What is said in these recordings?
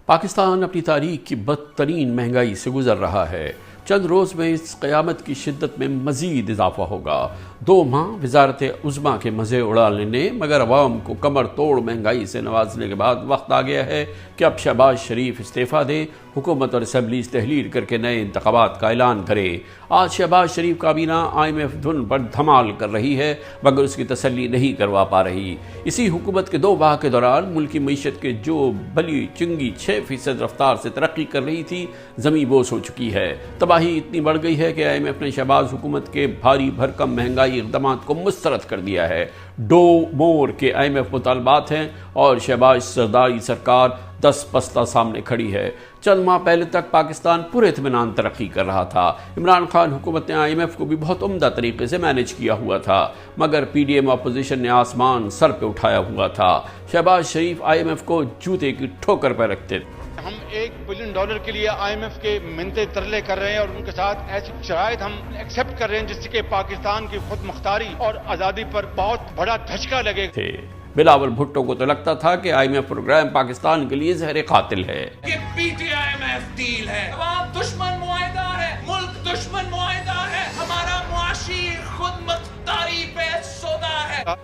پاکستان اپنی تاریخ کی بدترین مہنگائی سے گزر رہا ہے۔ چند روز میں اس قیامت کی شدت میں مزید اضافہ ہوگا۔ 2 ماہ وزارت عظمیٰ کے مزے اڑا لینے مگر عوام کو کمر توڑ مہنگائی سے نوازنے کے بعد وقت آ گیا ہے کہ اب شہباز شریف استعفیٰ دے، حکومت اور اسمبلیز تحلیل کر کے نئے انتخابات کا اعلان کرے۔ آج شہباز شریف کابینہ IMF دھن پر دھمال کر رہی ہے مگر اس کی تسلی نہیں کروا پا رہی۔ اسی حکومت کے 2 ماہ کے دوران ملکی معیشت کے جو بلی چنگی 6% رفتار سے ترقی کر رہی تھی زمیں بوس ہو چکی ہے۔ تباہی اتنی بڑھ گئی ہے کہ IMF نے شہباز حکومت کے بھاری بھرکم مہنگائی اقدامات کو مسترد کر دیا ہے۔ ڈو مور کے IMF مطالبات ہیں اور شہباز سرداری سرکار 10 پستہ سامنے کھڑی ہے۔ چند ماہ پہلے تک پاکستان پورے اطمینان ترقی کر رہا تھا۔ عمران خان حکومت نے IMF کو بھی بہت عمدہ طریقے سے مینج کیا ہوا تھا مگر PDM اپوزیشن نے آسمان سر پہ اٹھایا ہوا تھا۔ شہباز شریف IMF کو جوتے کی ٹھوکر پہ رکھتے تھے۔ ہم $1 بلین کے لیے IMF کے منتیں ترلے کر رہے ہیں اور ان کے ساتھ ایسی شرائط ہم ایکسیپٹ کر رہے ہیں جس سے کہ پاکستان کی خود مختاری اور آزادی پر بہت بڑا دھچکا لگے تھے۔ بلاول بھٹو کو تو لگتا تھا کہ IMF پروگرام پاکستان کے لیے زہر قاتل ہے۔ یہ PTIMF ڈیل ہے، عوام دشمن معاہدہ ہے، ملک دشمن معاہدہ ہے، ہمارا معاشی خود مختاری پہ سودا ہے۔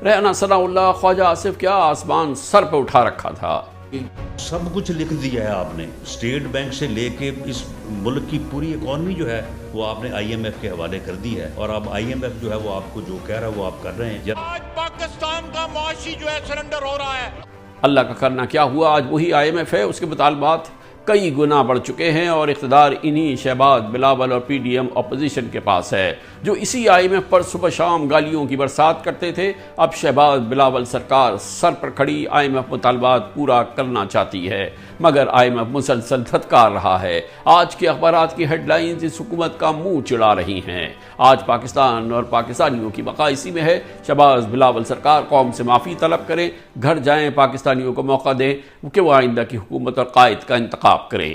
رہنا ثناء اللہ خواجہ آصف کیا آسمان سر پہ اٹھا رکھا تھا۔ سب کچھ لکھ دیا ہے آپ نے، اسٹیٹ بینک سے لے کے اس ملک کی پوری اکانومی جو ہے وہ آپ نے IMF کے حوالے کر دی ہے اور اب IMF جو ہے وہ آپ کو جو کہہ رہا ہے وہ آپ کر رہے ہیں۔ آج پاکستان کا معاشی جو ہے سرنڈر ہو رہا ہے۔ اللہ کا کرنا کیا ہوا، آج وہی IMF ہے، اس کے مطالبات کئی گنا بڑھ چکے ہیں اور اقتدار انہی شہباز بلاول اور PDM اپوزیشن کے پاس ہے جو اسی IMF پر صبح شام گالیوں کی برسات کرتے تھے۔ اب شہباز بلاول سرکار سر پر کھڑی IMF مطالبات پورا کرنا چاہتی ہے مگر IMF مسلسل دھتکار رہا ہے۔ آج کے اخبارات کی ہیڈ لائنز اس حکومت کا منہ چڑا رہی ہیں۔ آج پاکستان اور پاکستانیوں کی بقا اسی میں ہے۔ شہباز بلاول سرکار قوم سے معافی طلب کریں، گھر جائیں، پاکستانیوں کو موقع دیں کہ وہ آئندہ کی حکومت اور قائد کا انتخاب کریں۔